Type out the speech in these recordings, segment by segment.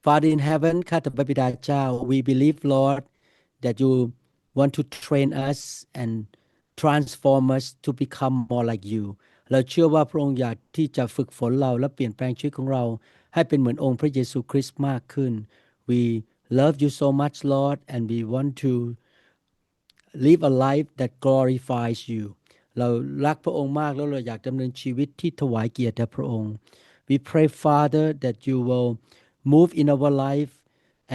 Father in heaven ข้าแต่พระบิดาเจ้า we believe Lord that you want to train us and transform us to become more like you เราเชื่อว่าพระองค์อยากที่จะฝึกฝนเราและเปลี่ยนแปลงชีวิตของเราให้เป็นเหมือนองค์พระเยซูคริสต์มากขึ้น we love you so much Lord and we want to live a life that glorifies you เรารักพระองค์มากแล้วเราอยากดำเนินชีวิตที่ถวายเกียรติแด่พระองค์ we pray Father that you will move in our life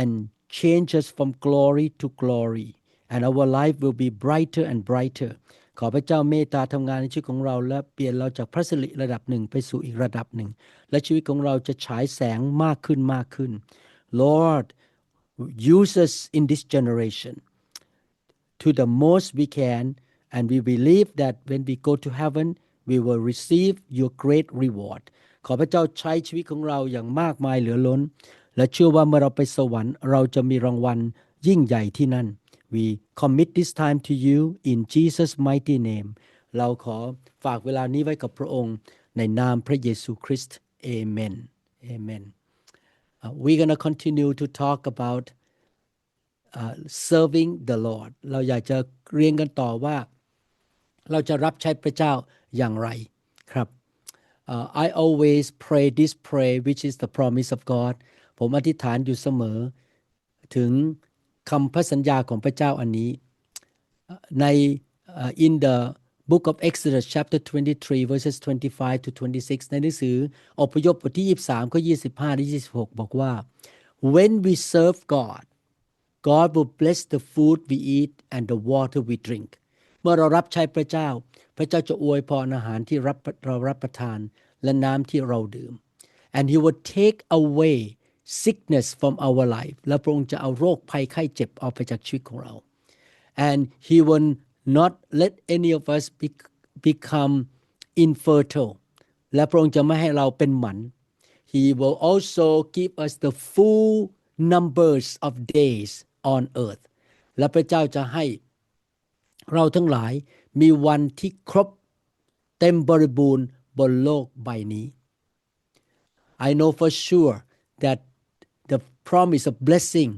and change us from glory to glory and our life will be brighter and brighter ขอพระเจ้าเมตตาทำงานในชีวิตของเราและเปลี่ยนเราจากพระสิริระดับหนึ่งไปสู่อีกระดับหนึ่งและชีวิตของเราจะฉายแสงมากขึ้นมากขึ้น Lord use us in this generation to the most we can and we believe that when we go to heaven we will receive your great reward ขอพระเจ้าใช้ชีวิตของเราอย่างมากมายเหลือล้นและเชื่อว่าเมื่อเราไปสวรรค์เราจะมีรางวัลยิ่งใหญ่ที่นั่น We commit this time to you in Jesus mighty name เราขอฝากเวลานี้ไว้กับพระองค์ในนามพระเยซูคริสต์ Amen Amen We're going to continue to talk about serving the Lord เราอยากจะเรียนกันต่อว่าเราจะรับใช้พระเจ้าอย่างไรครับI always pray this prayer which is the promise of God ผมอธิษฐานอยู่เสมอถึงคำพระสัญญาของพระเจ้าอันนี้ในin the book of Exodus chapter 23 verses 25 to 26 ในหนังสืออพยพบทที่23ข้อ25ถึง26บอกว่า When we serve God God will bless the food we eat and the water we drink เมื่อเรารับใช้พระเจ้าพระเจ้าจะอวยพรอาหารที่เรารับประทานและน้ำที่เราดื่ม and he will take away sickness from our life และพระองค์จะเอาโรคภัยไข้เจ็บออกไปจากชีวิตของเรา and he will not let any of us become infertile และพระองค์จะไม่ให้เราเป็นหมัน he will also give us the full numbers of days on earth และพระเจ้าจะให้เราทั้งหลายมีวันที่ครบเต็มบริบูรณ์บนโลกใบนี้ I know for sure that the promise of blessing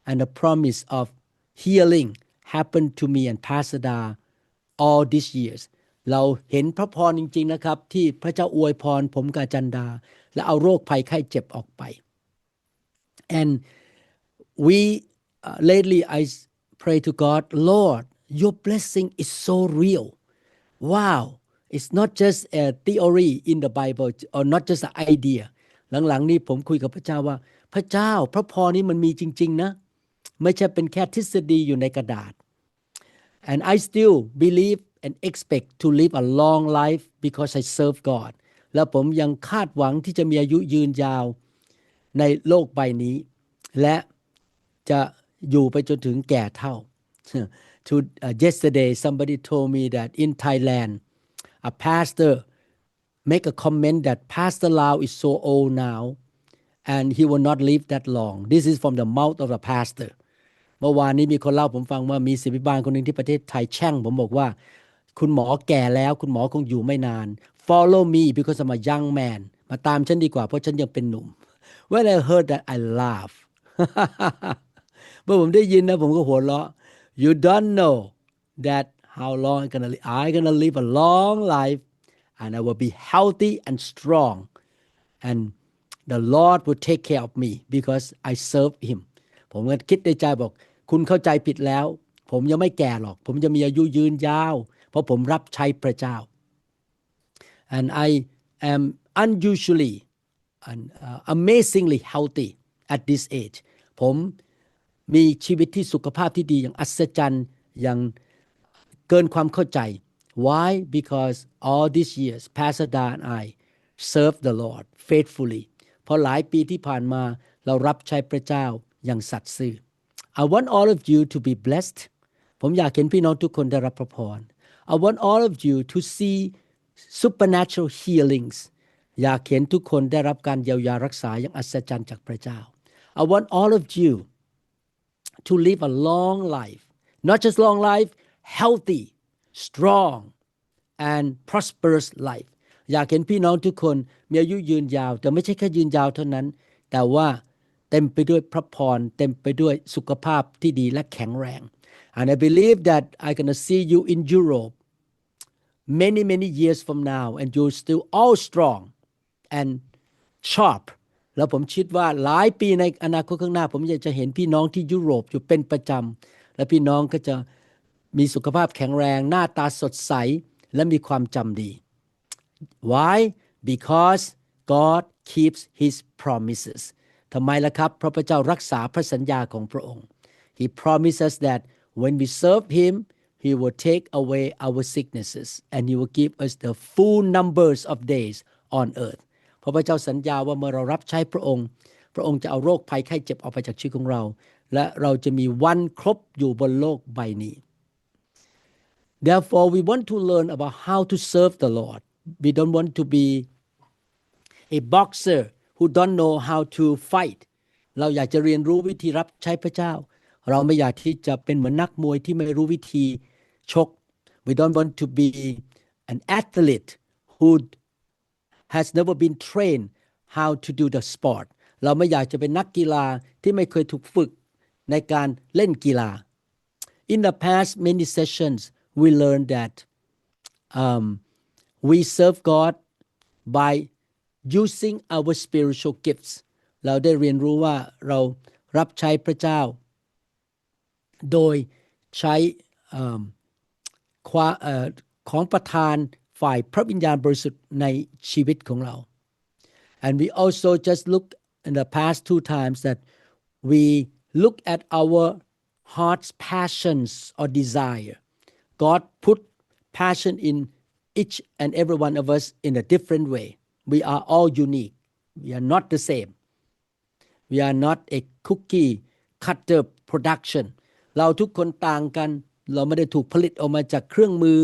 and the promise of healing happened to me and Pastor Da all these years เราเห็นพระพรจริงๆนะครับที่พระเจ้าอวยพรผมกับอาจารย์ดาและเอาโรคภัยไข้เจ็บออกไป and we lately I pray to God Lord your blessing is so real wow it's not just a theory in the Bible or not just an idea หลังๆนี้ผมคุยกับพระเจ้าว่าพระเจ้าพระพรนี้มันมีจริงๆนะไม่ใช่เป็นแค่ทฤษฎีอยู่ในกระดาษ and I still believe and expect to live a long life because I serve God และผมยังคาดหวังที่จะมีอายุยืนยาวในโลกใบนี้และจะอยู่ไปจนถึงแก่เฒ่า Yesterday somebody told me that in Thailand a pastor make a comment that Pastor Lau is so old now and he will not live that long this is from the mouth of the pastor เมื่อวานนี้มีคนเล่าผมฟังว่ามีศิษย์บาลคนนึงที่ประเทศไทยแช่งผมบอกว่าคุณหมอแก่แล้วคุณหมอคงอยู่ไม่นาน Follow me because I'm a young man มาตามฉันดีกว่าเพราะฉันยังเป็นหนุ่ม When I heard that I laugh เมื่อผมได้ยินนะผมก็หัวเราะ You don't know that how long I'm gonna live a long life and I will be healthy and strong and the Lord will take care of me because I serve him ผมก็คิดในใจบอกคุณเข้าใจผิดแล้วผมยังไม่แก่หรอกผมจะมีอายุยืนยาวเพราะผมรับใช้พระเจ้า and I am unusually and amazingly healthy at this age ผมมีชีวิตที่สุขภาพที่ดีอย่างอัศจรรย์อย่างเกินความเข้าใจ Why? Because all these years Pastor Da and I serve the Lord faithfully เพราะหลายปีที่ผ่านมาเรารับใช้พระเจ้าอย่างสัตย์ซื่อ I want all of you to be blessed ผมอยากเห็นพี่น้องทุกคนได้รับพระพร I want all of you to see supernatural healings อยากเห็นทุกคนได้รับการเยียวยารักษาอย่างอัศจรรย์จากพระเจ้า I want all of you to live a long life not just long life healthy strong and prosperous life อยากเห็นพี่น้องทุกคนมีอายุยืนยาวแต่ไม่ใช่แค่ยืนยาวเท่านั้นแต่ว่า เต็มไปด้วยพระพรเต็มไปด้วยสุขภาพที่ดีและแข็งแรง and I believe that I'm going to see you in Europe many years from now and you're still all strong and sharp แล้วผมคิดว่าหลายปีในอนาคตข้างหน้าผมอยากจะเห็นพี่น้องที่ยุโรปอยู่เป็นประจำและพี่น้องก็จะมีสุขภาพแข็งแรงหน้าตาสดใสและมีความจำดี Why? Because God keeps his promises ทำไมล่ะครับเพราะพระเจ้ารักษาพระสัญญาของพระองค์ He promises that when we serve him he will take away our sicknesses and he will give us the full numbers of days on earth เพราะพระเจ้าสัญญาว่าเมื่อเรารับใช้พระองค์พระองค์จะเอาโรคภัยไข้เจ็บออกไปจากชีวิตของเราและเราจะมีวันครบอยู่บนโลกใบนี้ Therefore we want to learn about how to serve the Lord we don't want to be a boxer who don't know how to fight เราอยากจะเรียนรู้วิธีรับใช้พระเจ้าเราไม่อยากที่จะเป็นเหมือนนักมวยที่ไม่รู้วิธีชก we don't want to be an athlete who has never been trained how to do the sport เราไม่อยากจะเป็นนักกีฬาที่ไม่เคยถูกฝึกในการเล่นกีฬา In the past many sessions we learned that we serve God by using our spiritual gifts เราได้เรียนรู้ว่าเรารับใช้พระเจ้าโดยใช้ของประทานฝ่ายพระวิญญาณบริสุทธิ์ในชีวิตของเรา and we also just look in the past 2 times that we look at our heart's passions or desire God put passion in each and every one of us in a different way we are all unique we are not the same we are not a cookie cutter production เราทุกคนต่างกันเราไม่ได้ถูกผลิตออกมาจากเครื่องมือ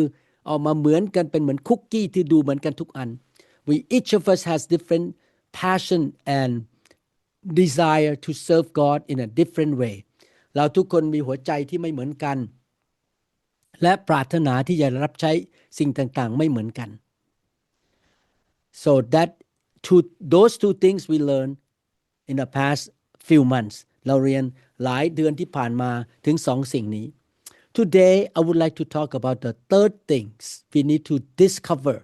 ออกมาเหมือนกันเป็นเหมือนคุกกี้ที่ดูเหมือนกันทุกอัน we each of us has different passion and desire to serve God in a different way เราทุกคนมีหัวใจที่ไม่เหมือนกันและปรารถนาที่จะรับใช้สิ่งต่างๆไม่เหมือนกัน so that those two things we learned in the past few months เราเรียนหลายเดือนที่ผ่านมาถึง2สิ่งนี้ Today I would like to talk about the third things we need to discover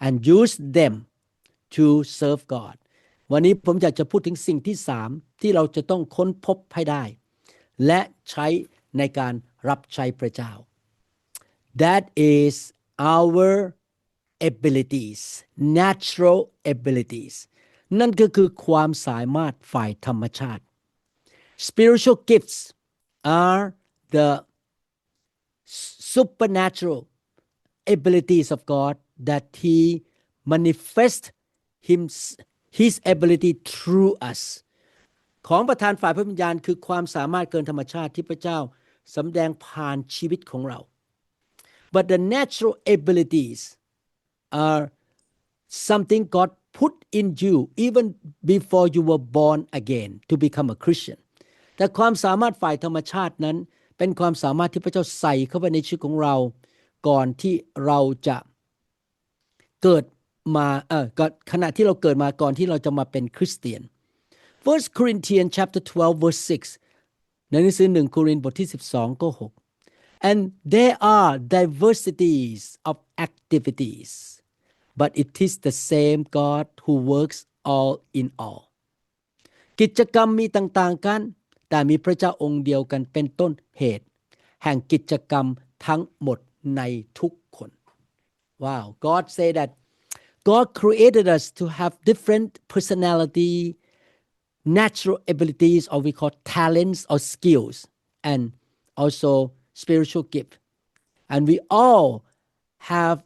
and use them to serve God วันนี้ผมอยากจะพูดถึงสิ่งที่3ที่เราจะต้องค้นพบให้ได้และใช้ในการรับใช้พระเจ้า That is our abilities natural abilities นั่นก็คือความสามารถฝ่ายธรรมชาติ Spiritual gifts are the supernatural abilities of God that he manifests his ability through us ของประทานฝ่ายพระวิญญาณคือความสามารถเกินธรรมชาติที่พระเจ้าสำแดงผ่านชีวิตของเรา But the natural abilities are something God put in you even before you were born again to become a Christian แต่ความสามารถฝ่ายธรรมชาตินั้นเป็นความสามารถที่พระเจ้าใส่เข้าไปในชีวิตของเราก่อนที่เราจะเกิดมาขณะที่เราเกิดมาก่อนที่เราจะมาเป็นคริสเตียน 1 Corinthians chapter 12 verse 6 ในหนังสือ1โครินธ์บทที่12ข้อ6 And there are diversities of activities but it is the same God who works all in all กิจกรรมมีต่างๆกันแต่มีพระเจ้าองค์เดียวกันเป็นต้นเหตุแห่งกิจกรรมทั้งหมดในทุกคน Wow God say that God created us to have different personality natural abilities or we call talents or skills and also spiritual gift and we all have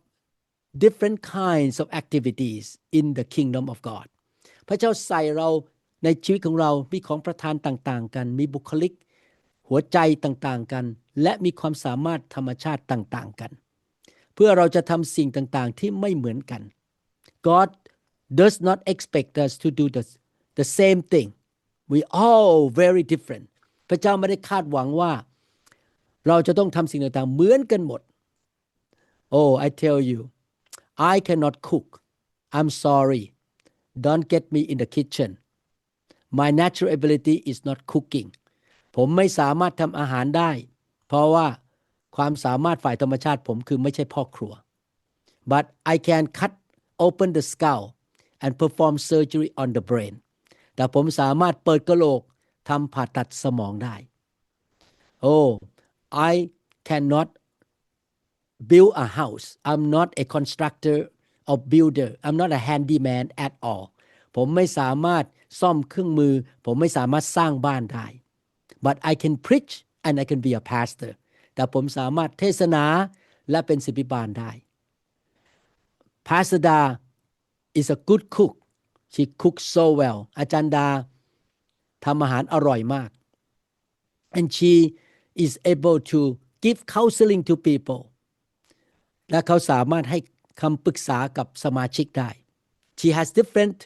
different kinds of activities in the kingdom of God พระเจ้าใส่เราในชีวิตของเรามีของประทานต่างๆกันมีบุคลิกหัวใจต่างๆกันและมีความสามารถธรรมชาติต่างๆกันเพื่อเราจะทำสิ่งต่างๆที่ไม่เหมือนกัน God does not expect us to do the same thing we all very different พระเจ้าไม่ได้คาดหวังว่าเราจะต้องทำสิ่งต่างๆเหมือนกันหมด Oh I tell you I cannot cook I'm sorry don't get me in the kitchen My natural ability is not cooking ผมไม่สามารถทำอาหารได้เพราะว่าความสามารถฝ่ายธรรมชาติผมคือไม่ใช่พ่อครัว But I can cut open the skull and perform surgery on the brain แต่ผมสามารถเปิดกะโหลกทำผ่าตัดสมองได้ Oh I cannot build a house I'm not a constructor or builder I'm not a handyman at all ผมไม่สามารถซ่อมเครื่องมือผมไม่สามารถสร้างบ้านได้ But I can preach and I can be a pastor แต่ผมสามารถเทศนาและเป็นศิษย์บาลได้ Pastor Da is a good cook she cooks so well อาจารย์ดาทำอาหารอร่อยมาก and she is able to give counseling to people และเขาสามารถให้คำปรึกษากับสมาชิกได้ she has different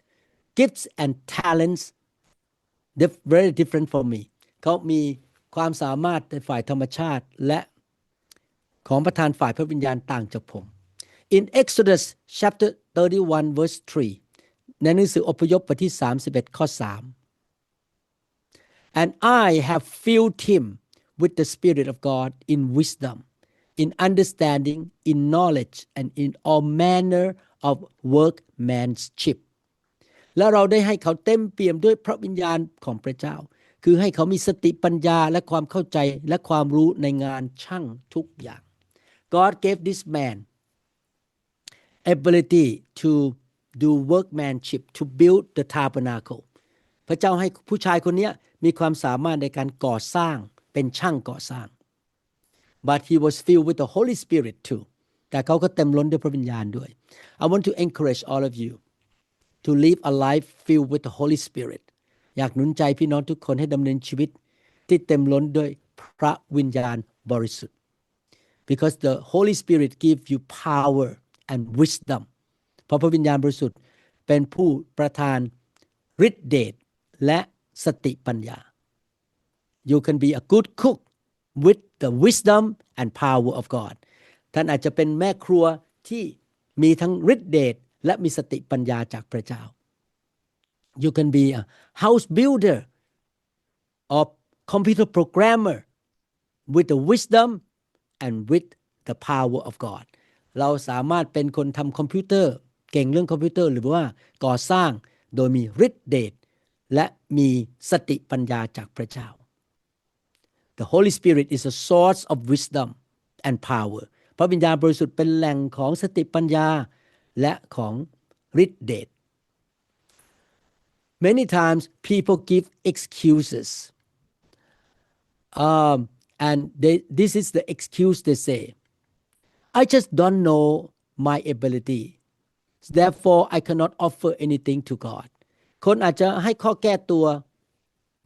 gifts and talents very different from me เขามีความสามารถในฝ่ายธรรมชาติและของประทานฝ่ายพระวิญญาณต่างจากผม In Exodus chapter 31 verse 3 ในหนังสืออพยพบทที่31ข้อ3 And I have filled him with the Spirit of God in wisdom, in understanding, in knowledge, and in all manner of workmanship และเราได้ให้เขาเต็มเปี่ยมด้วยพระวิญญาณของพระเจ้าคือให้เขามีสติปัญญาและความเข้าใจและความรู้ในงานช่างทุกอย่าง God gave this man ability to do workmanship to build the tabernacle พระเจ้าให้ผู้ชายคนนี้มีความสามารถในการก่อสร้างเป็นช่างก่อสร้าง but he was filled with the Holy Spirit too แต่เขาก็เต็มล้นด้วยพระวิญญาณด้วย I want to encourage all of you to live a life filled with the Holy Spirit อยากหนุนใจพี่น้องทุกคนให้ดำเนินชีวิตที่เต็มล้นด้วยพระวิญญาณบริสุทธิ์ because the Holy Spirit gives you power and wisdom เพราะพระวิญญาณบริสุทธิ์เป็นผู้ประทานฤทธิ์เดชและสติปัญญา You can be a good cook with the wisdom and power of God ท่านอาจจะเป็นแม่ครัวที่มีทั้งฤทธิ์เดชและมีสติปัญญาจากพระเจ้า You can be a house builder or computer programmer with the wisdom and with the power of God เราสามารถเป็นคนทำคอมพิวเตอร์เก่งเรื่องคอมพิวเตอร์หรือว่าก่อสร้างโดยมีฤทธิ์เดชและมีสติปัญญาจากพระเจ้า The Holy Spirit is a source of wisdom and power พระวิญญาณบริสุทธิ์เป็นแหล่งของสติปัญญาและของฤทธิ์เดช Many times people give excuses and this is the excuse they say I just don't know my ability therefore I cannot offer anything to God คนอาจจะให้ข้อแก้ตัว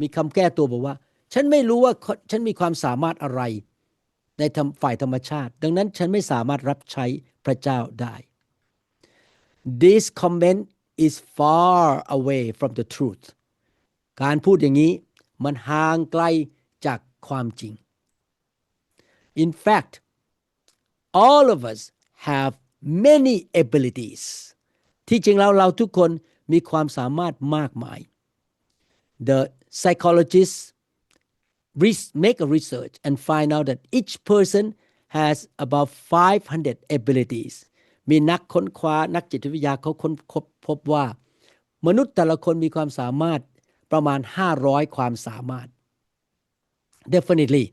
มีคำแก้ตัวบอกว่าฉันไม่รู้ว่าฉันมีความสามารถอะไรในฝ่ายธรรมชาติดังนั้นฉันไม่สามารถรับใช้พระเจ้าได้ This comment is far away from the truth การพูดอย่างนี้มันห่างไกลจากความจริง In fact all of us have many abilities ที่จริงแล้วเราทุกคนมีความสามารถมากมาย The psychologists make a research and find out that each person has about 500 abilities มีนักค้นคว้านักจิตวิทยาเขาค้นพบว่ามนุษย์แต่ละคนมีความสามารถประมาณ500ความสามารถ Definitely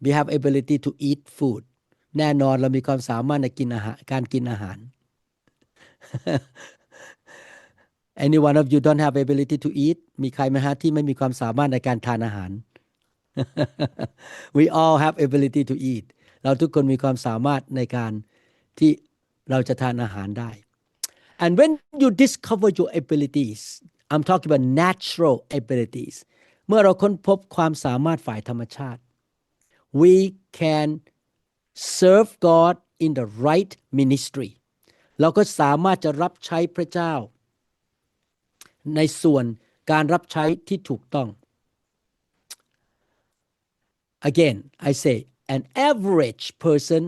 we have ability to eat food แน่นอนเรามีความสามารถในการกินอาหาร Any one of you don't have ability to eat มีใครไหมฮะที่ไม่มีความสามารถในการทานอาหาร We all have ability to eat เราทุกคนมีความสามารถในการที่เราจะทานอาหารได้ And when you discover your abilities I'm talking about natural abilities เมื่อเราค้นพบความสามารถฝ่ายธรรมชาติ We can serve God in the right ministry เราก็สามารถจะรับใช้พระเจ้าในส่วนการรับใช้ที่ถูกต้อง Again I say an average person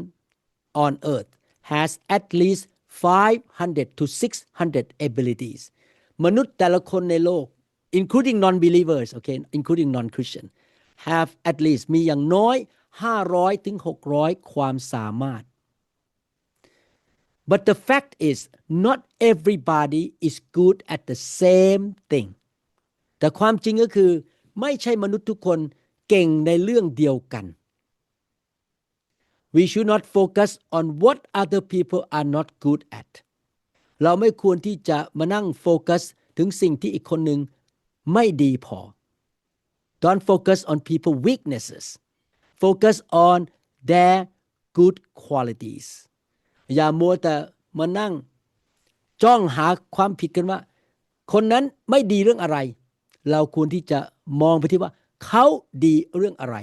on earth has at least 500 to 600 abilities มนุษย์แต่ละคนในโลก including non-believers okay including non-Christian have at least มีอย่างน้อย500ถึง600ความสามารถ but the fact is not everybody is good at the same thing แต่ความจริงก็คือไม่ใช่มนุษย์ทุกคนเก่งในเรื่องเดียวกัน we should not focus on what other people are not good at เราไม่ควรที่จะมานั่งโฟกัสถึงสิ่งที่อีกคนหนึ่งไม่ดีพอ Don't focus on people's weaknesses focus on their good qualities อย่ามัวแต่มานั่งจ้องหาความผิดกันว่าคนนั้นไม่ดีเรื่องอะไรเราควรที่จะมองไปที่ว่าเขาดีเรื่องอะไร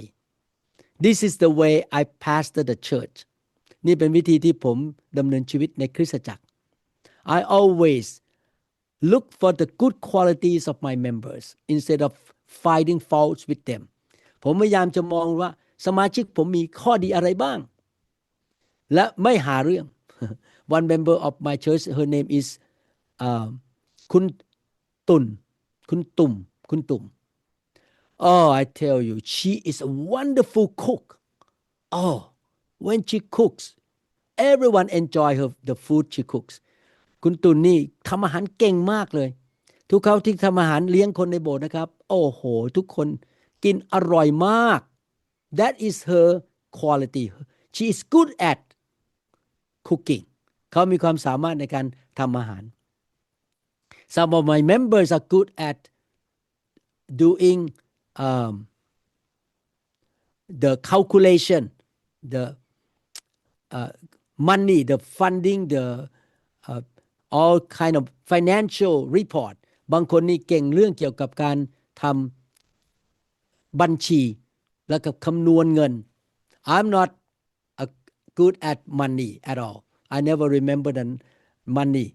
This is the way I pastor the church นี่เป็นวิธีที่ผมดำเนินชีวิตในคริสตจักร I always look for the good qualities of my members instead of finding faults with them ผมพยายามจะมองว่าสมาชิกผมมีข้อดีอะไรบ้างและไม่หาเรื่อง One member of my church her name is คุณตุ่ม Oh I tell you she is a wonderful cook Oh when she cooks everyone enjoy the food she cooks คุณตุ่นนี่ทำอาหารเก่งมากเลยทุกครั้งที่ทำอาหารเลี้ยงคนในโบสถ์นะครับโอ้โหทุกคนกินอร่อยมาก That is her quality she is good at cooking เขามีความสามารถในการทำอาหาร Some of my members are good at doing the calculation the money the funding the all kind of financial report บางคนนี่เก่งเรื่องเกี่ยวกับการทำบัญชีและกับคำนวณเงิน I'm not good at money at all I never remember the money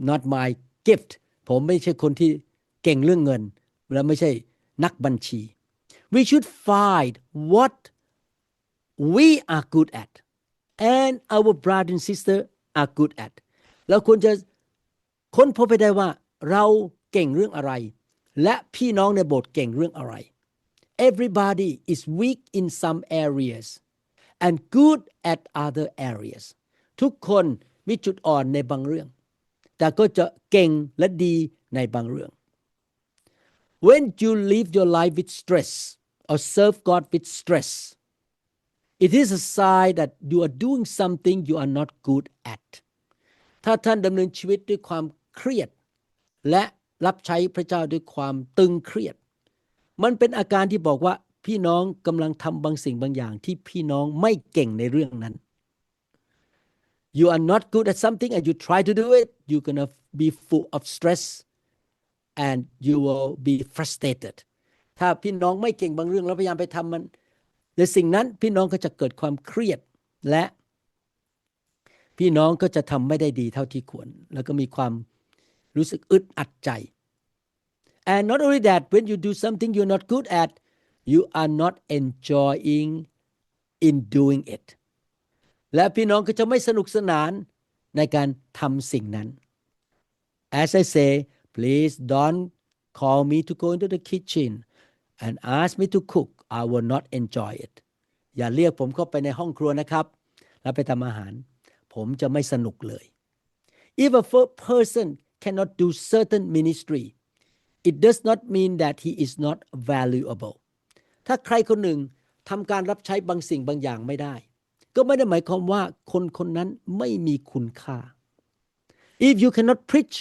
not my gift ผมไม่ใช่คนที่เก่งเรื่องเงินและไม่ใช่นักบัญชี We should find what we are good at and our brother and sister are good at เราควรจะค้นพบไปได้ว่าเราเก่งเรื่องอะไรและพี่น้องในโบสถ์เก่งเรื่องอะไร Everybody is weak in some areas and good at other areas ทุกคนมีจุดอ่อนในบางเรื่องแต่ก็จะเก่งและดีในบางเรื่อง When you live your life with stress or serve God with stress it is a sign that you are doing something you are not good at ถ้าท่านดำเนินชีวิตด้วยความเครียดและรับใช้พระเจ้าด้วยความตึงเครียดมันเป็นอาการที่บอกว่าพี่น้องกำลังทำบางสิ่งบางอย่างที่พี่น้องไม่เก่งในเรื่องนั้น You are not good at something and you try to do it you're going to be full of stress and you will be frustrated ถ้าพี่น้องไม่เก่งบางเรื่องแล้วพยายามไปทำมันในสิ่งนั้นพี่น้องก็จะเกิดความเครียดและพี่น้องก็จะทำไม่ได้ดีเท่าที่ควรแล้วก็มีความรู้สึกอึดอัดใจ And not only that when you do something you're not good at you are not enjoying in doing it และพี่น้องก็จะไม่สนุกสนานในการทำสิ่งนั้น As I say please don't call me to go into the kitchen and ask me to cook I will not enjoy it อย่าเรียกผมเข้าไปในห้องครัวนะครับแล้วไปทำอาหารผมจะไม่สนุกเลย If a person cannot do certain ministry it does not mean that he is not valuable ถ้าใครคนหนึ่งทำการรับใช้บางสิ่งบางอย่างไม่ได้ก็ไม่ได้หมายความว่าคนคนนั้นไม่มีคุณค่า If you cannot preach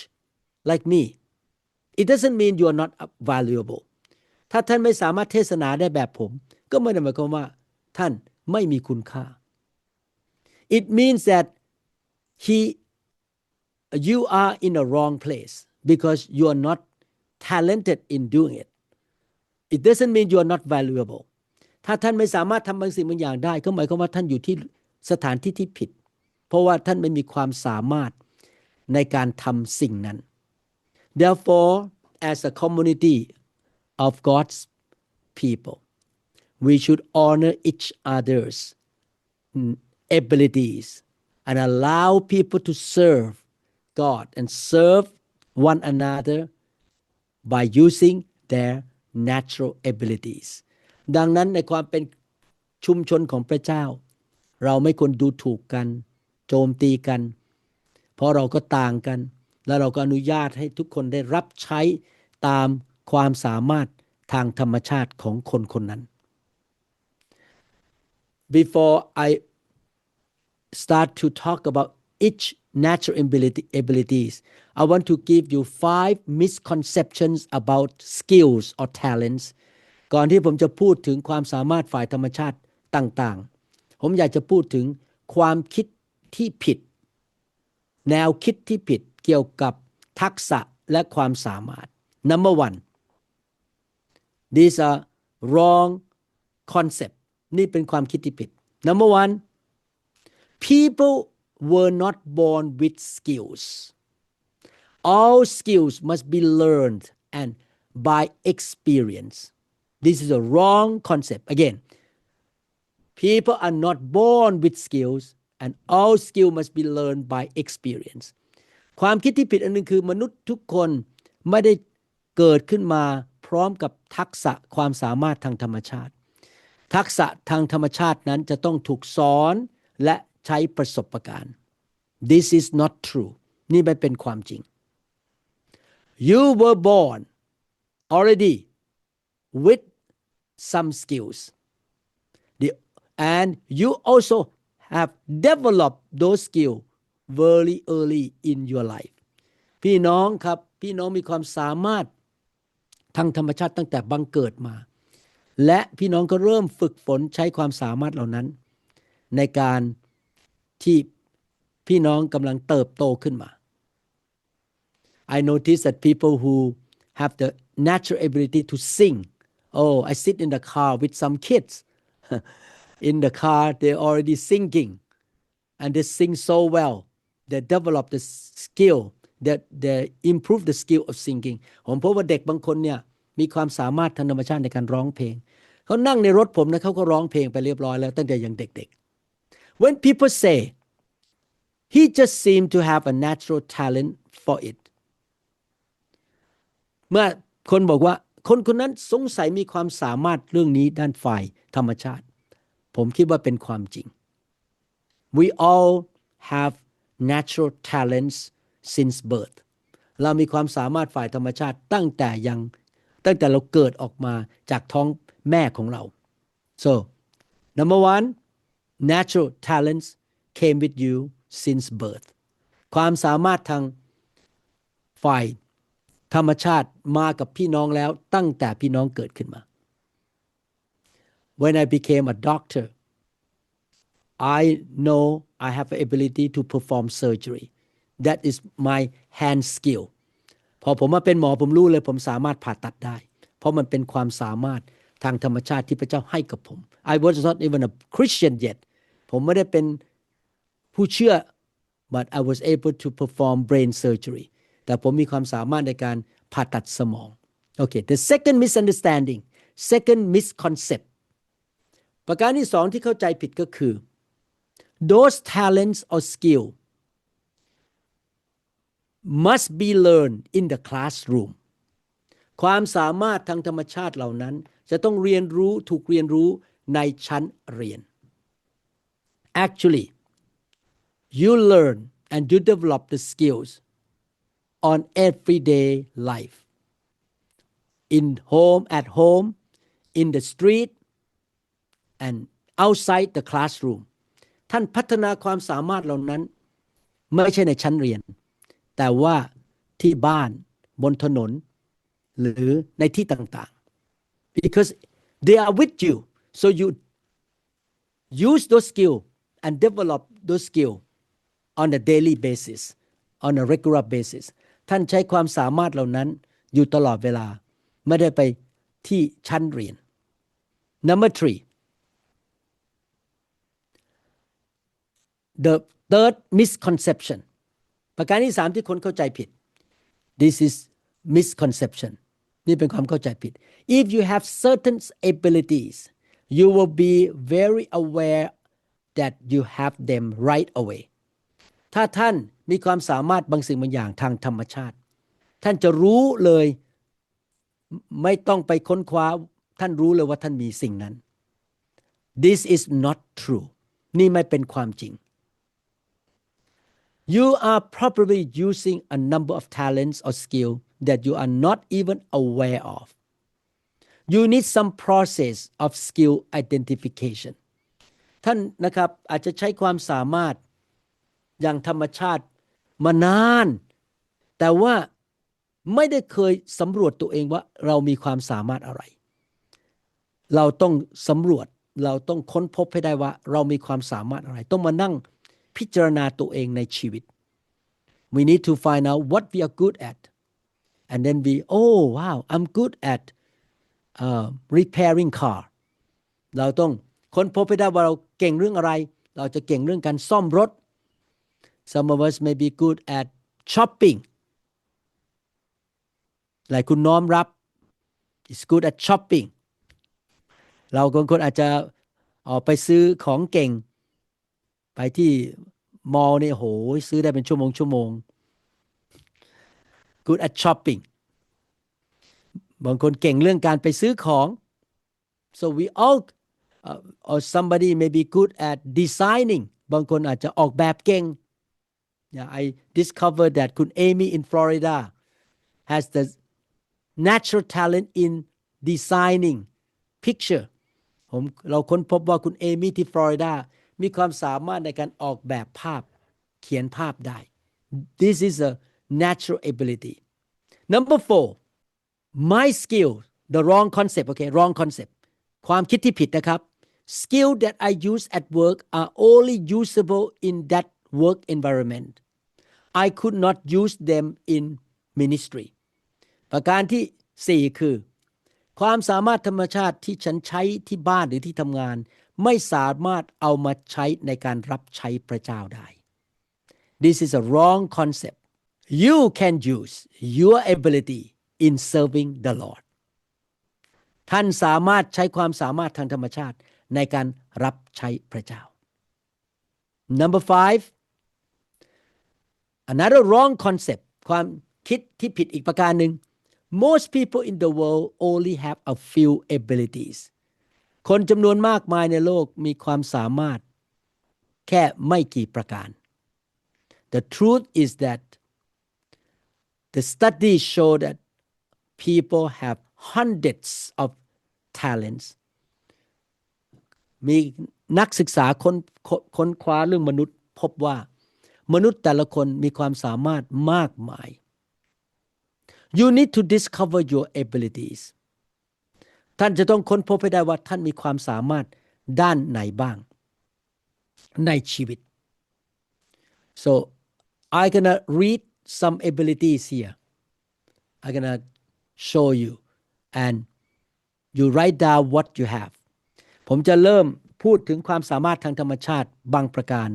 like me it doesn't mean you are not valuable ถ้าท่านไม่สามารถเทศนาได้แบบผมก็ไม่ได้หมายความว่าท่านไม่มีคุณค่า It means that you are in a wrong place because you are not talented in doing it it doesn't mean you are not valuable ถ้าท่านไม่สามารถทำบางสิ่งบางอย่างได้ก็หมายความว่าท่านอยู่ที่สถานที่ที่ผิดเพราะว่าท่านไม่มีความสามารถในการทำสิ่งนั้น Therefore as a community of God's people we should honor each other's abilities and allow people to serve God and serve one another by using their natural abilities ดังนั้นในความเป็นชุมชนของพระเจ้าเราไม่ควรดูถูกกันโจมตีกันเพราะเราก็ต่างกันและเราก็อนุญาตให้ทุกคนได้รับใช้ตามความสามารถทางธรรมชาติของคนคนนั้น Before I start to talk about each natural abilities, I want to give you 5 misconceptions about skills or talents. ก่อนที่ผมจะพูดถึงความสามารถฝ่ายธรรมชาติต่างๆผมอยากจะพูดถึงความคิดที่ผิดแนวคิดที่ผิดเกี่ยวกับทักษะและความสามารถ Number 1 These are wrong concept นี่เป็นความคิดที่ผิด Number 1 People were not born with skills. All skills must be learned and by experience. This is a wrong concept. Again, people are not born with skills and all skill must be learned by experience. ความคิดที่ผิดอันนึงคือมนุษย์ทุกคนไม่ได้เกิดขึ้นมาพร้อมกับทักษะความสามารถทางธรรมชาติทักษะทางธรรมชาตินั้นจะต้องถูกสอนและใช้ประสบการณ์ This is not true นี่ไม่เป็นความจริง You were born already with some skills and you also have developed those skills very early in your life พี่น้องครับพี่น้องมีความสามารถทางธรรมชาติตั้งแต่บังเกิดมาและพี่น้องก็เริ่มฝึกฝนใช้ความสามารถเหล่านั้นในการที่พี่น้องกำลังเติบโตขึ้นมา I notice that people who have the natural ability to sing I sit in the car with some kids in the car they're already singing and they sing so well they develop the skill that they improve the skill of singing ผมพบว่าเด็กบางคนเนี่ยมีความสามารถทางธรรมชาติในการร้องเพลงเขานั่งในรถผมนะเขาก็ร้องเพลงไปเรียบร้อยแล้วตั้งแต่ยังเด็กๆ When people say he just seemed to have a natural talent for it เมื่อคนบอกว่าคนคนนั้นสงสัยมีความสามารถเรื่องนี้ด้านฝ่ายธรรมชาติผมคิดว่าเป็นความจริง We all have natural talents since birth เรามีความสามารถฝ่ายธรรมชาติตั้งแต่เราเกิดออกมาจากท้องแม่ของเรา So number 1 natural talents came with you since birth ความสามารถทางฝ่ายธรรมชาติมากับพี่น้องแล้วตั้งแต่พี่น้องเกิดขึ้นมา When I became a doctor I know I have the ability to perform surgery that is my hand skill พอผมมาเป็นหมอผมรู้เลยผมสามารถผ่าตัดได้เพราะมันเป็นความสามารถทางธรรมชาติที่พระเจ้าให้กับผม I was not even a Christian yet ผมไม่ได้เป็นผู้เชื่อ but I was able to perform brain surgery แต่ผมมีความสามารถในการผ่าตัดสมอง Okay the second misunderstanding second misconcept ประการที่2ที่เข้าใจผิดก็คือ those talents or skill must be learned in the classroom ความสามารถทางธรรมชาติเหล่านั้นจะต้องถูกเรียนรู้ในชั้นเรียน Actually you learn and you develop the skills on everyday life at home in the street and outside the classroom ท่านพัฒนาความสามารถเหล่านั้นไม่ใช่ในชั้นเรียนแต่ว่าที่บ้านบนถนนหรือในที่ต่างๆ because they are with you so you use those skills and develop those skills on a daily basis on a regular basis ท่านใช้ความสามารถเหล่านั้นอยู่ตลอดเวลาไม่ได้ไปที่ชั้นเรียน Number 3 The third misconception ประการที่3ที่คนเข้าใจผิด This is misconception นี่เป็นความเข้าใจผิด If you have certain abilities you will be very aware that you have them right away ถ้าท่านมีความสามารถบางสิ่งบางอย่างทางธรรมชาติท่านจะรู้เลย ไม่ต้องไปค้นคว้าท่านรู้เลยว่าท่านมีสิ่งนั้น This is not true นี่ไม่เป็นความจริง You are probably using a number of talents or skill that you are not even aware of. You need some process of skill identification. ท่านนะครับอาจจะใช้ความสามารถอย่างธรรมชาติมานานแต่ว่าไม่ได้เคยสำรวจตัวเองว่าเรามีความสามารถอะไรเราต้องสำรวจเราต้องค้นพบให้ได้ว่าเรามีความสามารถอะไรต้องมานั่งพิจารณาตัวเองในชีวิต We need to find out what we are good at and then wow I'm good at repairing car เราต้องค้นพบให้ได้ว่าเราเก่งเรื่องอะไรเราจะเก่งเรื่องการซ่อมรถ Some of us may be good at shopping หลายคุณน้อมรับ is good at shopping เราบางคนอาจจะออกไปซื้อของเก่งไปที่มอลล์นี่โหซื้อได้เป็นชั่วโมง good at shopping บางคนเก่งเรื่องการไปซื้อของ so we all or somebody may be good at designing บางคนอาจจะออกแบบเก่ง I discovered that คุณเอมี่ in Florida has the natural talent in designing picture เราค้นพบว่าคุณเอมี่ที่ฟลอริดามีความสามารถในการออกแบบภาพเขียนภาพได้ This is a natural ability. Number 4 my skill the wrong concept okay wrong concept ความคิดที่ผิดนะครับ skill that I use at work are only usable in that work environment. I could not use them in ministry. ประการที่4คือความสามารถธรรมชาติที่ฉันใช้ที่บ้านหรือที่ทำงานไม่สามารถเอามาใช้ในการรับใช้พระเจ้าได้ This is a wrong concept. You can use your ability in serving the Lord. ท่านสามารถใช้ความสามารถทางธรรมชาติในการรับใช้พระเจ้า Number 5 Another wrong concept ความคิดที่ผิดอีกประการหนึ่งMost people in the world only have a few abilities. คนจำนวนมากมายในโลกมีความสามารถแค่ไม่กี่ประการ The truth is that the studies show that people have hundreds of talents. มีนักศึกษาค้นคว้าเรื่องมนุษย์พบว่ามนุษย์แต่ละคนมีความสามารถมากมายYou need to discover your abilities. ท่านจะต้องค้นพบให้ได้ว่าท่านมีความสามารถด้านไหนบ้างในชีวิต So I'm gonna read some abilities here. I'm gonna show you and you write down what you have. ผมจะเริ่มพูดถึงความสามารถทางธรรมชาติบางประการ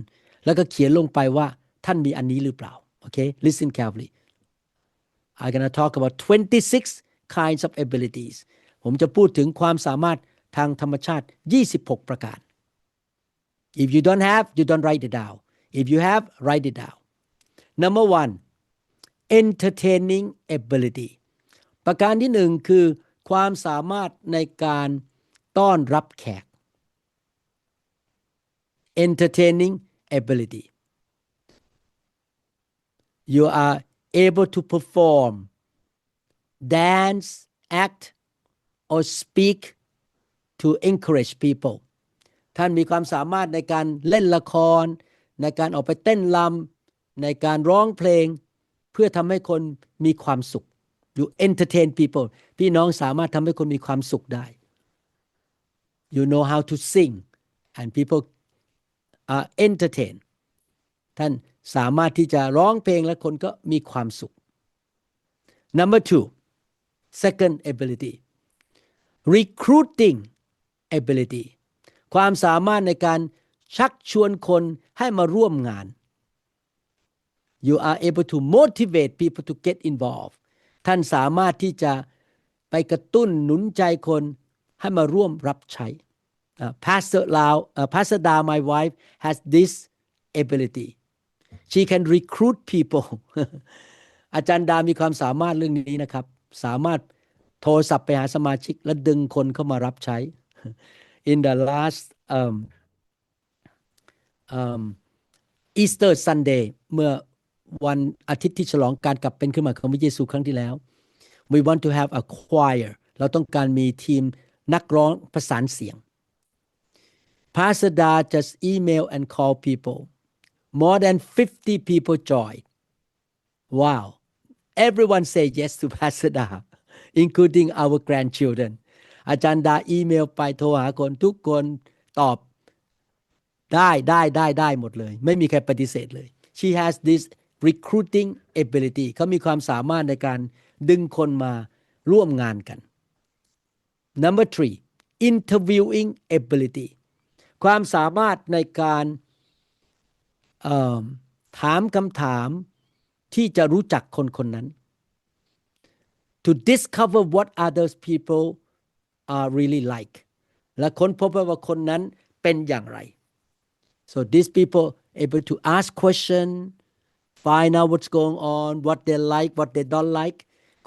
แล้วก็เขียนลงไปว่าท่านมีอันนี้หรือเปล่า Okay? Listen carefully.I'm going to talk about 26 kinds of abilities. ผมจะพูดถึงความสามารถทางธรรมชาติ26ประการ If you don't have, you don't write it down. If you have, write it down. Number 1, entertaining ability. ประการที่1คือความสามารถในการต้อนรับแขก Entertaining ability. You are able to perform, dance, act, or speak to encourage people. ท่านมีความสามารถในการเล่นละครในการออกไปเต้นรำในการร้องเพลงเพื่อทำให้คนมีความสุข You entertain people. พี่น้องสามารถทำให้คนมีความสุขได้ You know how to sing and people are entertained. ท่านสามารถที่จะร้องเพลงและคนก็มีความสุข Number 2 second ability recruiting ability ความสามารถในการชักชวนคนให้มาร่วมงาน You are able to motivate people to get involved ท่านสามารถที่จะไปกระตุ้นหนุนใจคนให้มาร่วมรับใช้ Pastor Da my wife has this ability She can recruit people อาจารย์ดามีความสามารถเรื่องนี้นะครับสามารถ โทรศัพท์ไปหาสมาชิกและดึงคนเข้ามารับใช้ In the last Easter Sunday เมื่อวันอาทิตย์ที่ฉลองการกลับเป็นขึ้นมาของพระเยซูครั้งที่แล้ว We want to have a choir เราต้องการมีทีมนักร้องประสานเสียง Pastor Da just email and call people. More than 50 people joined. Wow. Everyone say yes to Pastor Da, including our grandchildren. อาจารย์ดาอีเมลไปโทรหาคนทุกคนตอบได้หมดเลยไม่มีใครปฏิเสธเลย She has this recruiting ability เขามีความสามารถในการดึงคนมาร่วมงานกัน Number 3 interviewing ability ความสามารถในการถามคำถามที่จะรู้จักคนคนนั้น To discover what other people are really like และค้นพบว่าคนนั้นเป็นอย่างไร So these people able to ask question, find out what's going on, what they like, what they don't like.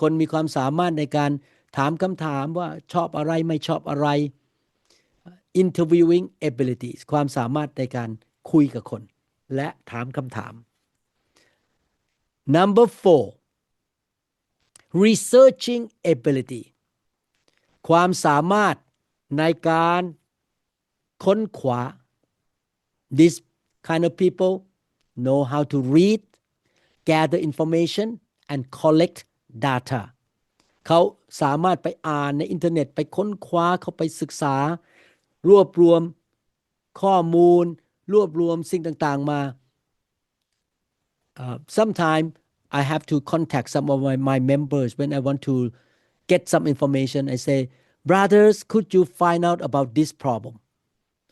คนมีความสามารถในการถามคำถามว่าชอบอะไรไม่ชอบอะไร Interviewing abilities ความสามารถในการคุยกับคนและถามคำถาม Number 4 Researching ability ความสามารถในการค้นขวา This kind of people know how to read, gather information and collect data เขาสามารถไปอ่านในอินเทอร์เน็ตไปค้นคว้าเขาไปศึกษารวบรวมข้อมูลรวบรวมสิ่งต่างๆมา Sometimes I have to contact some of my members when I want to get some information. I say, brothers, could you find out about this problem?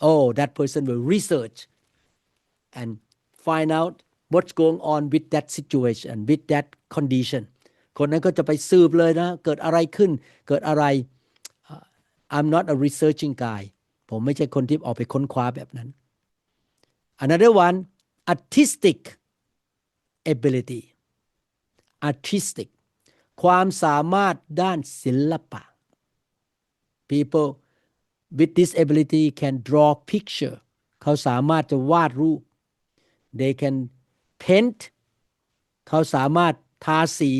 Oh, that person will research and find out what's going on with that situation, with that condition. คนนั้นก็จะไปสืบเลยนะเกิดอะไรขึ้นเกิดอะไร I'm not a researching guy ผมไม่ใช่คนที่ออกไปค้นคว้าแบบนั้น Another one, artistic ability. Artistic ความสามารถด้านศิลปะ People with this ability can draw picture เขาสามารถจะวาดรูป They can paint เขาสามารถทาสี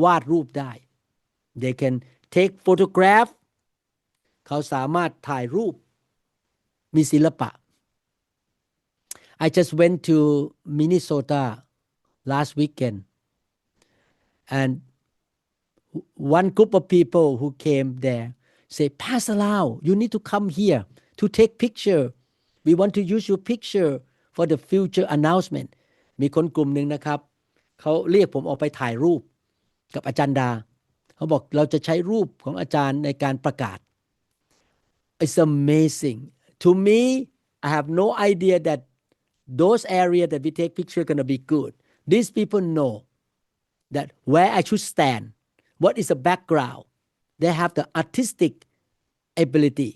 วาดรูปได้ They can take photograph เขาสามารถถ่ายรูปมีศิลปะ I just went to Minnesota last weekend and one group of people who came there say Pastor Lau you need to come here to take picture we want to use your picture for the future announcement มีคนกลุ่มนึงนะครับเขาเรียกผมออกไปถ่ายรูปกับอาจารย์ดาเขาบอกเราจะใช้รูปของอาจารย์ในการประกาศ It's amazing to me I have no idea that those areas that we take picture going to be good these people know that where I should stand what is the background they have the artistic ability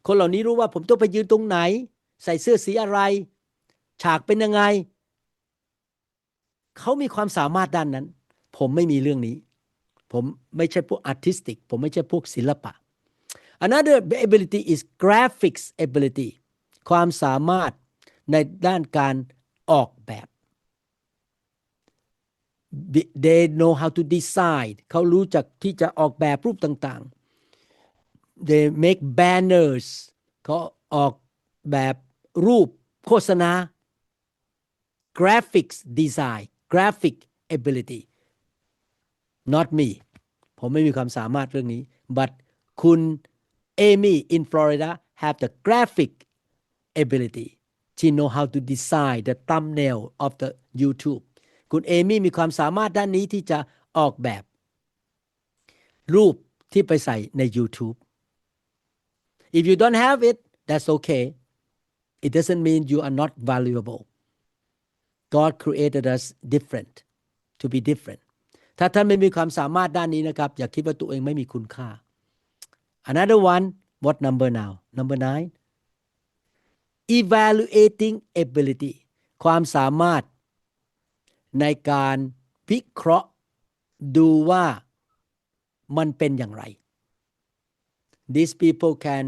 คนเหล่านี้รู้ว่าผมต้องไปยืนตรงไหนใส่เสื้อสีอะไรฉากเป็นยังไงเขามีความสามารถด้านนั้นผมไม่มีเรื่องนี้ผมไม่ใช่พวก artistic ผมไม่ใช่พวกศิลปะ Another ability is graphics ability ความสามารถในด้านการออกแบบ They know how to design เขารู้จักที่จะออกแบบรูปต่างๆ They make banners เขาออกแบบรูปโฆษณา Graphics design graphic ability not me ผมไม่มีความสามารถเรื่องนี้ but คุณเอมี่ in Florida have the graphic ability she know how to design the thumbnail of the YouTube คุณเอมี่มีความสามารถด้านนี้ที่จะออกแบบรูปที่ไปใส่ใน YouTube if you don't have it that's okay it doesn't mean you are not valuable God created us different to be different ถ้าท่านไม่มีความสามารถด้านนี้นะครับอย่าคิดว่าตัวเองไม่มีคุณค่า Another one what number now number 9 Evaluating ability ความสามารถในการวิเคราะห์ดูว่า มันเป็นอย่างไร These people can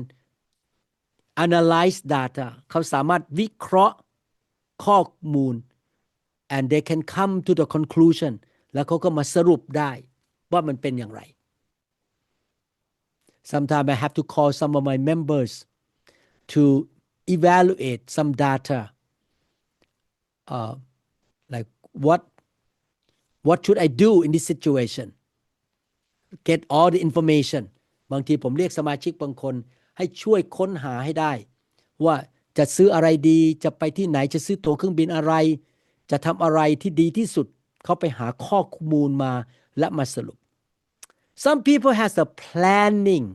analyze data เขาสามารถวิเคราะห์ข้อมูล and they can come to the conclusion แล้วเขาก็มาสรุปได้ว่ามันเป็นอย่างไร Sometimes I have to call some of my members to evaluate some data like what should I do in this situation get all the information บางทีผมเรียกสมาชิกบางคนให้ช่วยค้นหาให้ได้ว่าจะซื้ออะไรดีจะไปที่ไหนจะซื้อตั๋วเครื่องบินอะไรจะทำอะไรที่ดีที่สุดเขาไปหาข้อมูลมาและมาสรุป Some people has a planning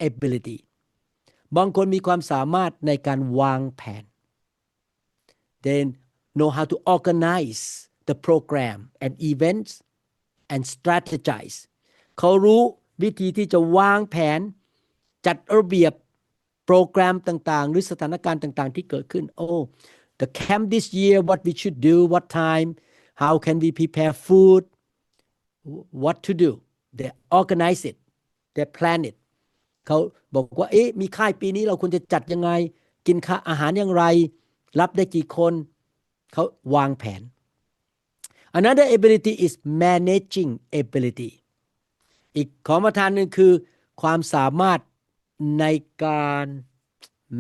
ability บางคนมีความสามารถในการวางแผน They know how to organize the program and events and strategize เขารู้วิธีที่จะวางแผนจัดระเบียบโปรแกรมต่างๆหรือสถานการณ์ต่างๆที่เกิดขึ้น the camp this year what we should do what time how can we prepare food what to do they organize it they plan it เขาบอกว่ามีค่ายปีนี้เราควรจะจัดยังไงกินอาหารอย่างไรรับได้กี่คนเขาวางแผน Another ability is managing ability อีกของประทานหนึ่งคือความสามารถในการ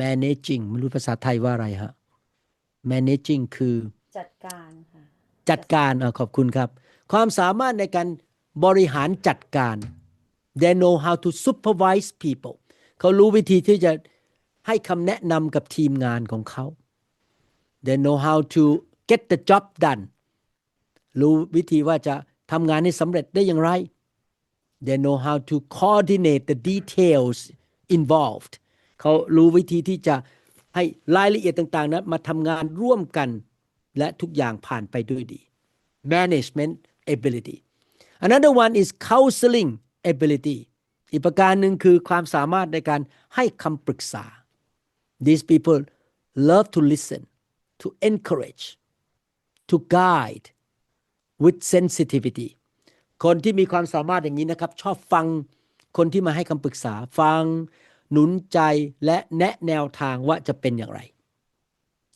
managing ไม่รู้ภาษาไทยว่าอะไรฮะ managing คือจัดการค่ะจัดการขอบคุณครับความสามารถในการบริหารจัดการ they know how to supervise people เขารู้วิธีที่จะให้คำแนะนำกับทีมงานของเขา they know how to get the job done รู้วิธีว่าจะทำงานให้สำเร็จได้อย่างไร they know how to coordinate the details involved เขารู้วิธีที่จะให้รายละเอียดต่างๆนั้นมาทำงานร่วมกันและทุกอย่างผ่านไปด้วยดี management ability another one is counseling ability อีกประการหนึ่งคือความสามารถในการให้คำปรึกษา these people love to listen to encourage to guide with sensitivity คนที่มีความสามารถอย่างนี้นะครับชอบฟังคนที่มาให้คำปรึกษาฟังหนุนใจและแนะแนวทางว่าจะเป็นอย่างไร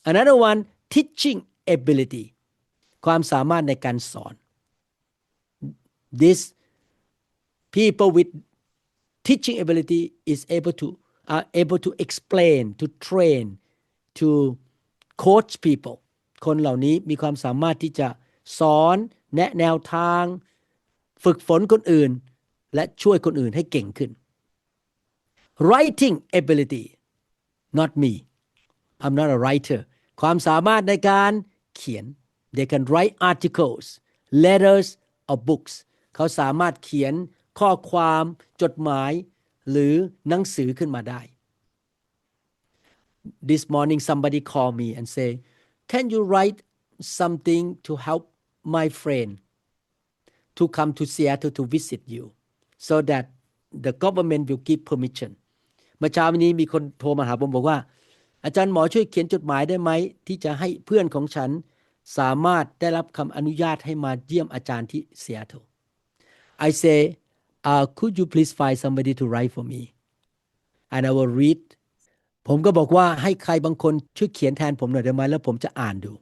Another one teaching ability ความสามารถในการสอน This people with teaching ability is able to explain to train to coach people คนเหล่านี้มีความสามารถที่จะสอนแนะแนวทางฝึกฝนคนอื่นและช่วยคนอื่นให้เก่งขึ้น Writing ability not me I'm not a writer ความสามารถในการเขียน They can write articles letters or books เขาสามารถเขียนข้อความจดหมายหรือหนังสือขึ้นมาได้ This morning somebody called me and say can you write something to help my friend to come to Seattle to visit you so that the government will give permission เมื่อเช้านี้มีคนโทรมาหาผมบอกว่าอาจารย์หมอช่วยเขียนจดหมายได้ไหมที่จะให้เพื่อนของฉันสามารถได้รับคำอนุญาตให้มาเยี่ยมอาจารย์ที่ Seattle I say could you please find somebody to write for me and I will read ผมก็บอกว่าให้ใครบางคนช่วยเขียนแทนผมหน่อยได้ไหมแล้วผมจะอ่านดู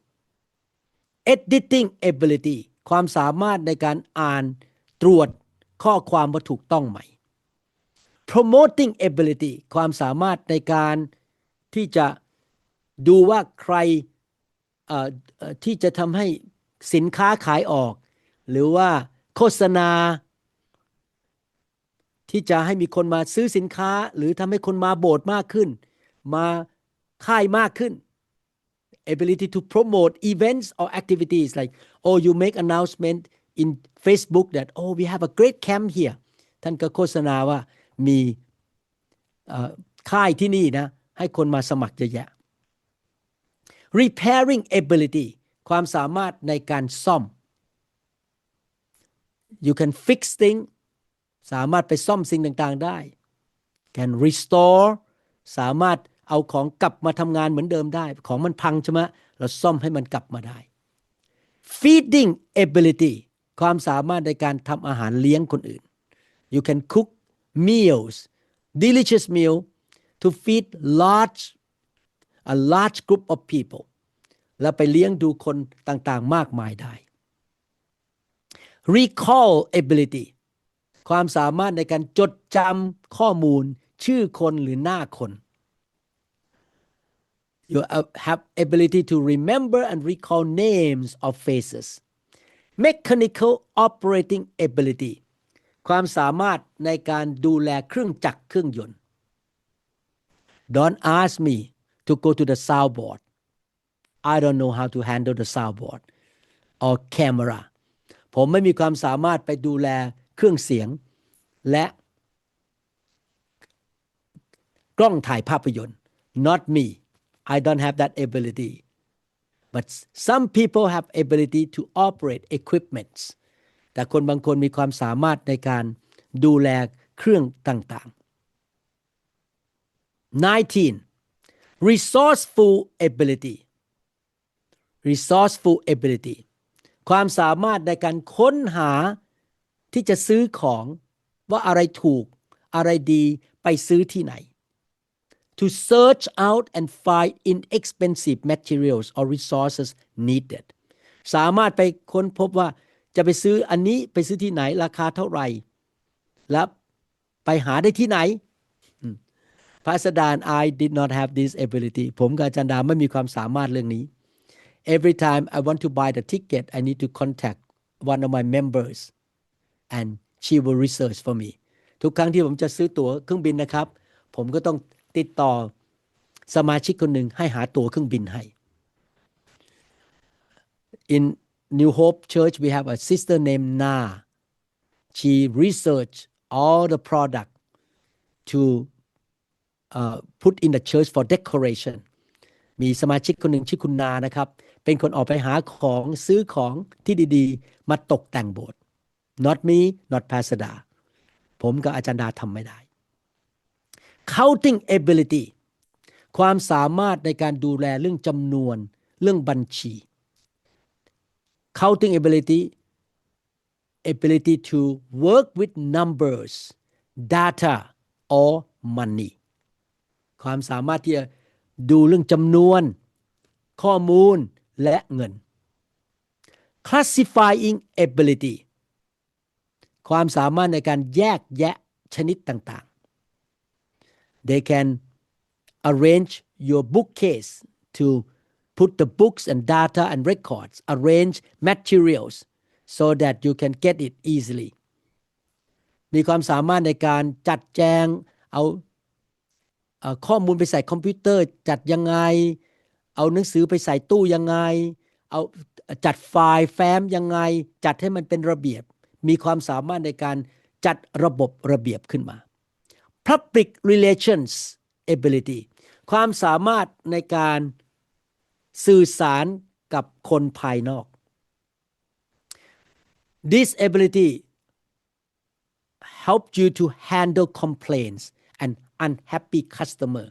editing ability ความสามารถในการอ่านตรวจข้อความว่าถูกต้องไหม promoting ability ความสามารถในการที่จะดูว่าใครที่จะทำให้สินค้าขายออกหรือว่าโฆษณาที่จะให้มีคนมาซื้อสินค้าหรือทำให้คนมาโบสถ์มากขึ้นมาค่ายมากขึ้น ability to promote events or activities like you make announcement in Facebook that we have a great camp here ท่านก็โฆษณาว่ามีค่ายที่นี่นะให้คนมาสมัครเยอะแยะ repairing ability ความสามารถในการซ่อม you can fix things สามารถไปซ่อมสิ่งต่างๆได้ can restore สามารถเอาของกลับมาทำงานเหมือนเดิมได้ของมันพังใช่ไหมเราซ่อมให้มันกลับมาได้ feeding ability ความสามารถในการทำอาหารเลี้ยงคนอื่น You can cook meals, delicious meal to feed a large group of people และไปเลี้ยงดูคนต่างๆมากมายได้ Recall ability ความสามารถในการจดจำข้อมูลชื่อคนหรือหน้าคน You have ability to remember and recall names of faces. Mechanical operating ability ความสามารถในการดูแลเครื่องจักรเครื่องยนต์ Don't ask me to go to the soundboard. I don't know how to handle the soundboard or camera. ผมไม่มีความสามารถไปดูแลเครื่องเสียงและกล้องถ่ายภาพยนตร์ Not me. I don't have that ability. But some people have ability to operate equipments. แต่คนบางคนมีความสามารถในการดูแลเครื่องต่างๆ 19. Resourceful ability. Resourceful ability. ความสามารถในการค้นหาที่จะซื้อของว่าอะไรถูกอะไรดีไปซื้อที่ไหน To search out and find inexpensive materials or resources needed. สามารถไปค้นพบว่าจะไปซื้ออันนี้ไปซื้อที่ไหนราคาเท่าไหร่และไปหาได้ที่ไหน Pastor Dan, I did not have this ability. ผมกับอาจารย์ดาไม่มีความสามารถเรื่องนี้ Every time I want to buy the ticket, I need to contact one of my members and she will research for me. ทุกครั้งที่ผมจะซื้อตั๋วเครื่องบินนะครับผมก็ต้องติดต่อสมาชิกคนหนึ่งให้หาตั๋วเครื่องบินให้ In New Hope Church, we have a sister named Na. She researched all the product to put in the church for decoration. มีสมาชิกคนหนึ่งชื่อคุณนานะครับเป็นคนออกไปหาของซื้อของที่ดีๆมาตกแต่งโบสถ์ Not me, not Pastor Da. ผมกับอาจารย์ดาทำไม่ได้ Counting ability ความสามารถในการดูแลเรื่องจำนวนเรื่องบัญชี Counting ability to work with numbers, data or money ความสามารถที่จะดูเรื่องจำนวนข้อมูลและเงิน Classifying ability ความสามารถในการแยกแยะชนิดต่างๆ They can arrange your bookcase to put the books and data and records, arrange materials so that you can get it easily. มีความสามารถในการจัดแจงเอาข้อมูลไปใส่คอมพิวเตอร์จัดยังไงเอาหนังสือไปใส่ตู้ยังไงเอาจัดไฟล์แฟ้มยังไงจัดให้มันเป็นระเบียบมีความสามารถในการจัดระบบระเบียบขึ้นมา Public relations ability ความสามารถในการสื่อสารกับคนภายนอก This ability help you to handle complaints and unhappy customer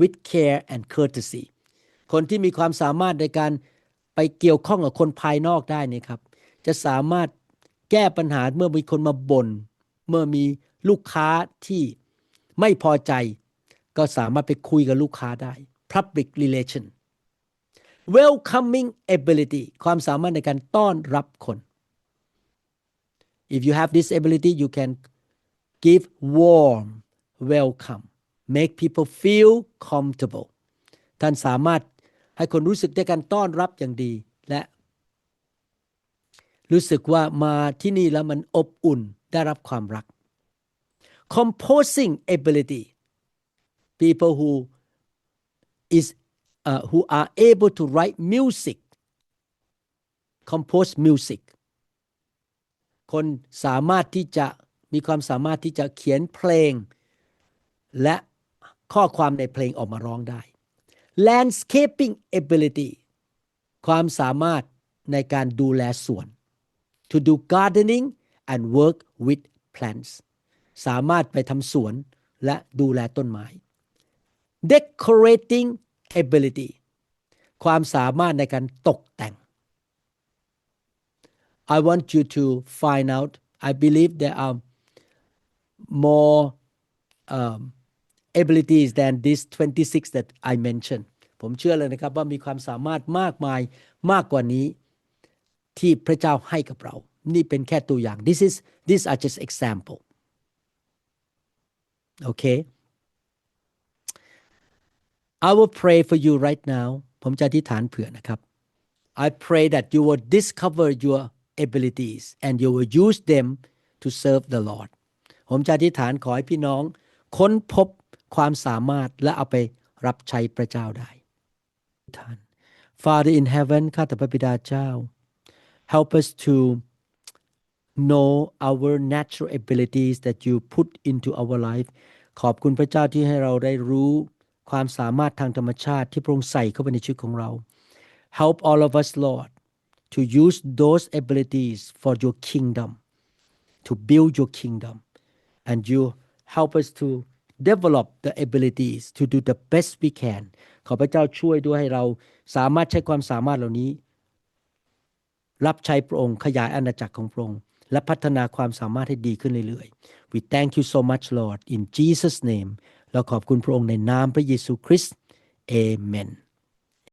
with care and courtesy คนที่มีความสามารถในการไปเกี่ยวข้องกับคนภายนอกได้นี่ครับจะสามารถแก้ปัญหาเมื่อมีคนมาบ่นเมื่อมีลูกค้าที่ไม่พอใจก็สามารถไปคุยกับลูกค้าได้ Public relation Welcoming ability ความสามารถในการต้อนรับคน If you have this ability you can give warm welcome make people feel comfortable ท่านสามารถให้คนรู้สึกได้การต้อนรับอย่างดีและรู้สึกว่ามาที่นี่แล้วมันอบอุ่นได้รับความรัก Composing ability people who are able to write music compose music คนสามารถที่จะมีความสามารถที่จะเขียนเพลงและข้อความในเพลงออกมาร้องได้ Landscaping ability ความสามารถในการดูแลสวน To do gardening and work with plants สามารถไปทำสวนและดูแลต้นไม้ Decorating ability ความสามารถในการตกแต่ง I want you to find out I believe there are more abilities than this 26 that I mentioned ผมเชื่อเลยนะครับว่ามีความสามารถมากมายมากกว่านี้ที่พระเจ้าให้กับเรานี่เป็นแค่ตัวอย่าง These are just example okay I will pray for you right now ผมจะอธิษฐานเผื่อนะครับ I pray that you will discover your abilities and you will use them to serve the Lord ผมจะอธิษฐานขอให้พี่น้องค้นพบความสามารถและเอาไปรับใช้พระเจ้าได้ท่าน Father in heaven ข้าแต่พระบิดาเจ้า help us to know our natural abilities that you put into our life ขอบคุณพระเจ้าที่ให้เราได้รู้ความสามารถทางธรรมชาติที่พระองค์ใส่เข้าไปในชีวิตของเรา Help all of us Lord to use those abilities for your kingdom to build your kingdom and you help us to develop the abilities to do the best we can ขอพระเจ้าช่วยด้วยให้เราสามารถใช้ความสามารถเหล่านี้รับใช้พระองค์ขยายอาณาจักรของพระองค์และพัฒนาความสามารถให้ดีขึ้นเรื่อยๆ We thank you so much Lord in Jesus name เราขอบคุณพระองค์ในนามพระเยซูคริสต์ Amen